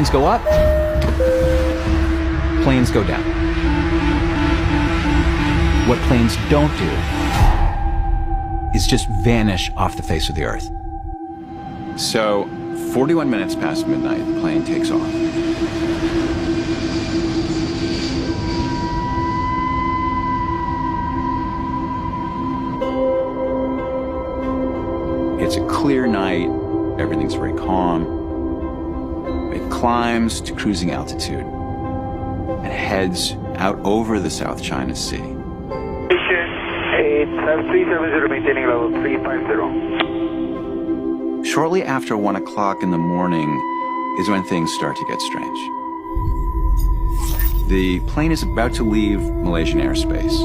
planes go up, planes go down. What planes don't do is just vanish off the face of the earth. So, 41 minutes past midnight, the plane takes off. It's a clear night, everything's very calm. It climbs to cruising altitude and heads out over the South China Sea. Station 370, maintaining level 350. Shortly after 1 o'clock in the morning is when things start to get strange. The plane is about to leave Malaysian airspace.